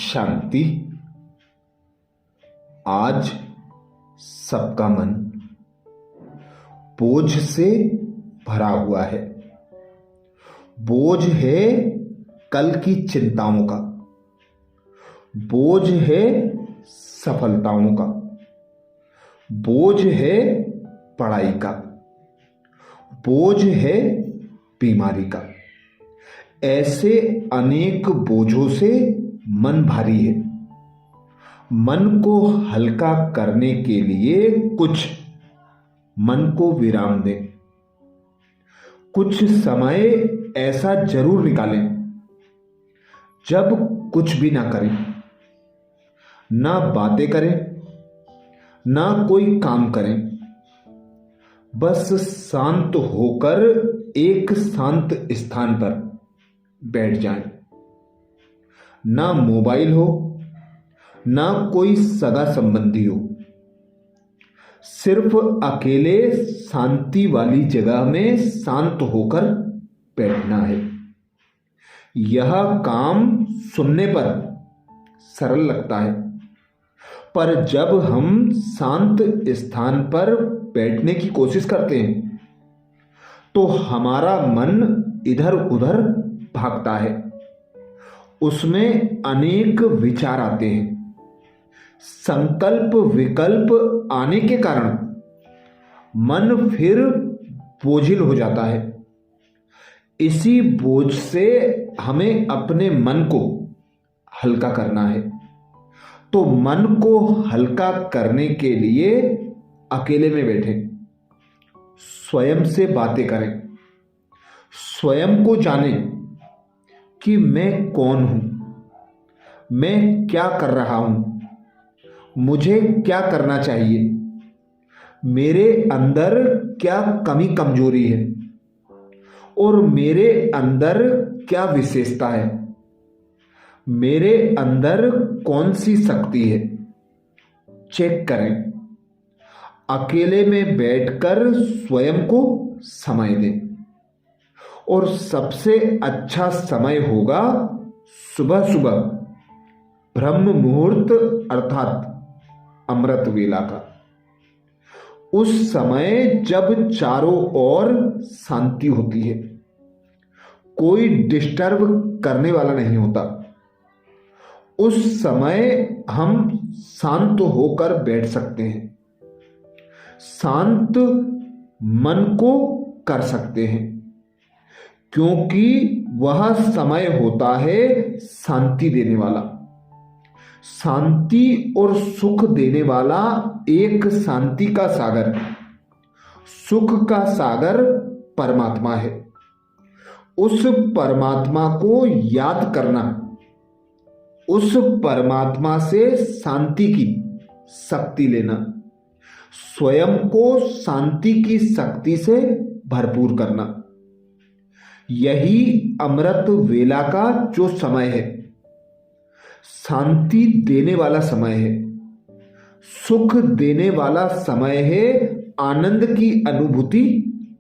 शांति। आज सबका मन बोझ से भरा हुआ है। बोझ है कल की चिंताओं का, बोझ है सफलताओं का, बोझ है पढ़ाई का, बोझ है बीमारी का। ऐसे अनेक बोझों से मन भारी है। मन को हल्का करने के लिए कुछ मन को विराम दें। कुछ समय ऐसा जरूर निकालें जब कुछ भी ना करें, ना बातें करें, ना कोई काम करें। बस शांत होकर एक शांत स्थान पर बैठ जाएं। ना मोबाइल हो, ना कोई सगा संबंधी हो। सिर्फ अकेले शांति वाली जगह में शांत होकर बैठना है। यह काम सुनने पर सरल लगता है, पर जब हम शांत स्थान पर बैठने की कोशिश करते हैं तो हमारा मन इधर उधर भागता है। उसमें अनेक विचार आते हैं। संकल्प विकल्प आने के कारण मन फिर बोझिल हो जाता है। इसी बोझ से हमें अपने मन को हल्का करना है। तो मन को हल्का करने के लिए अकेले में बैठें, स्वयं से बातें करें, स्वयं को जानें कि मैं कौन हूं, मैं क्या कर रहा हूं, मुझे क्या करना चाहिए, मेरे अंदर क्या कमी कमजोरी है और मेरे अंदर क्या विशेषता है, मेरे अंदर कौन सी शक्ति है। चेक करें। अकेले में बैठकर स्वयं को समय दें। और सबसे अच्छा समय होगा सुबह सुबह ब्रह्म मुहूर्त अर्थात अमृत वेला का। उस समय जब चारों ओर शांति होती है, कोई डिस्टर्ब करने वाला नहीं होता। उस समय हम शांत होकर बैठ सकते हैं, शांत मन को कर सकते हैं, क्योंकि वह समय होता है शांति देने वाला। शांति और सुख देने वाला एक शांति का सागर, सुख का सागर परमात्मा है। उस परमात्मा को याद करना, उस परमात्मा से शांति की शक्ति लेना, स्वयं को शांति की शक्ति से भरपूर करना, यही अमृत वेला का जो समय है, शांति देने वाला समय है, सुख देने वाला समय है, आनंद की अनुभूति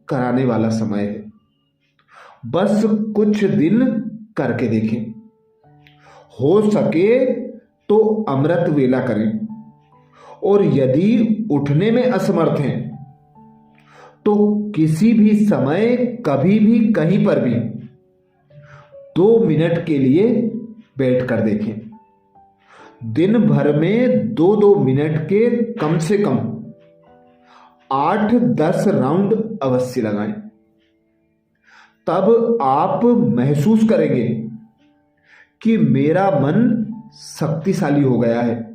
कराने वाला समय है। बस कुछ दिन करके देखें। हो सके तो अमृत वेला करें, और यदि उठने में असमर्थ हैं तो किसी भी समय, कभी भी, कहीं पर भी 2 मिनट के लिए बैठ कर देखें। दिन भर में 2-2 मिनट के कम से कम 8-10 राउंड अवश्य लगाएं। तब आप महसूस करेंगे कि मेरा मन शक्तिशाली हो गया है।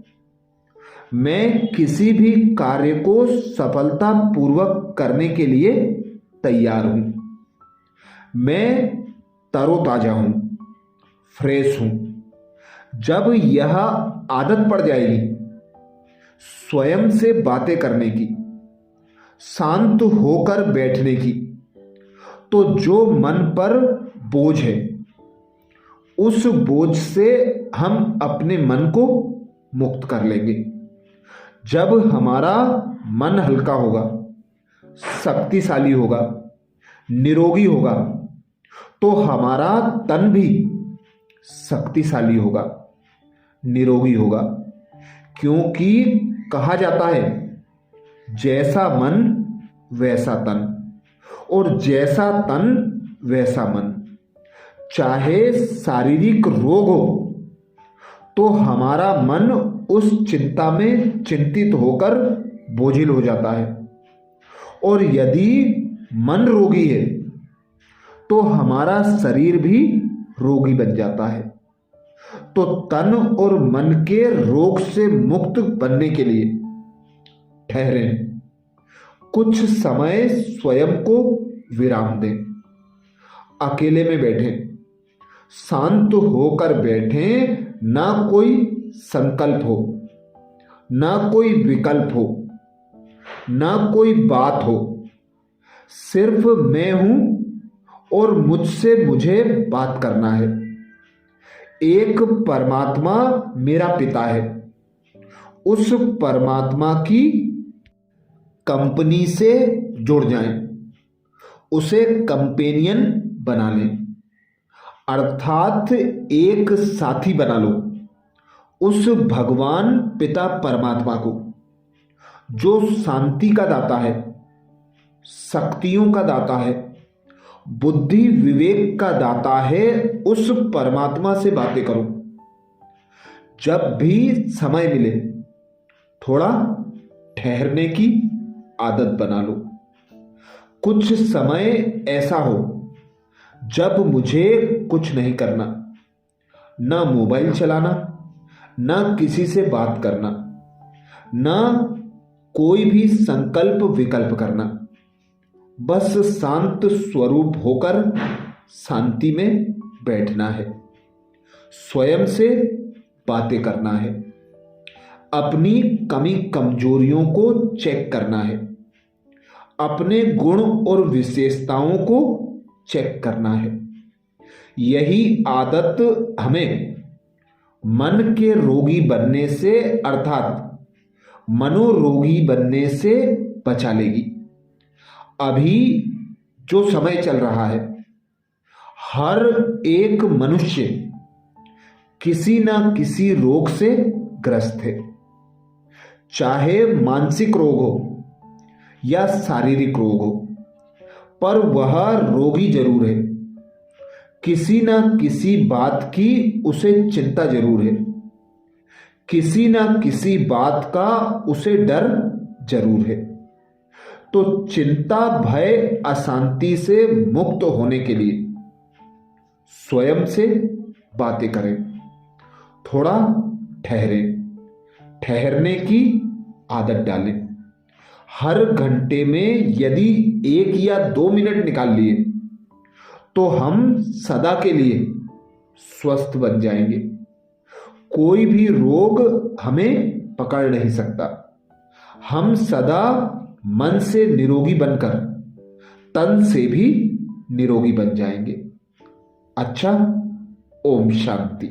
मैं किसी भी कार्य को सफलतापूर्वक करने के लिए तैयार हूं। मैं तरोताजा हूं, फ्रेश हूं। जब यह आदत पड़ जाएगी स्वयं से बातें करने की, शांत होकर बैठने की, तो जो मन पर बोझ है, उस बोझ से हम अपने मन को मुक्त कर लेंगे। जब हमारा मन हल्का होगा, शक्तिशाली होगा, निरोगी होगा, तो हमारा तन भी शक्तिशाली होगा, निरोगी होगा। क्योंकि कहा जाता है जैसा मन वैसा तन, और जैसा तन वैसा मन। चाहे शारीरिक रोग हो तो हमारा मन उस चिंता में चिंतित होकर बोझिल हो जाता है, और यदि मन रोगी है तो हमारा शरीर भी रोगी बन जाता है। तो तन और मन के रोग से मुक्त बनने के लिए ठहरें, कुछ समय स्वयं को विराम दें, अकेले में बैठें, शांत होकर बैठें, ना कोई संकल्प हो, ना कोई विकल्प हो, ना कोई बात हो, सिर्फ मैं हूं और मुझसे मुझे बात करना है। एक परमात्मा मेरा पिता है, उस परमात्मा की कंपनी से जुड़ जाएं, उसे कंपेनियन बना लें, अर्थात एक साथी बना लो उस भगवान पिता परमात्मा को, जो शांति का दाता है, शक्तियों का दाता है, बुद्धि विवेक का दाता है। उस परमात्मा से बातें करो। जब भी समय मिले थोड़ा ठहरने की आदत बना लो। कुछ समय ऐसा हो जब मुझे कुछ नहीं करना, ना मोबाइल चलाना, ना किसी से बात करना, ना कोई भी संकल्प विकल्प करना, बस शांत स्वरूप होकर शांति में बैठना है, स्वयं से बातें करना है, अपनी कमी कमजोरियों को चेक करना है, अपने गुण और विशेषताओं को चेक करना है। यही आदत हमें मन के रोगी बनने से अर्थात मनोरोगी बनने से बचा लेगी। अभी जो समय चल रहा है, हर एक मनुष्य किसी ना किसी रोग से ग्रस्त है, चाहे मानसिक रोग हो या शारीरिक रोग हो, पर वह रोगी जरूर है। किसी ना किसी बात की उसे चिंता जरूर है, किसी ना किसी बात का उसे डर जरूर है। तो चिंता भय अशांति से मुक्त होने के लिए स्वयं से बातें करें, थोड़ा ठहरें, ठहरने की आदत डालें। हर घंटे में यदि 1 या 2 मिनट निकाल लिए तो हम सदा के लिए स्वस्थ बन जाएंगे। कोई भी रोग हमें पकड़ नहीं सकता। हम सदा मन से निरोगी बनकर तन से भी निरोगी बन जाएंगे। अच्छा, ओम शांति।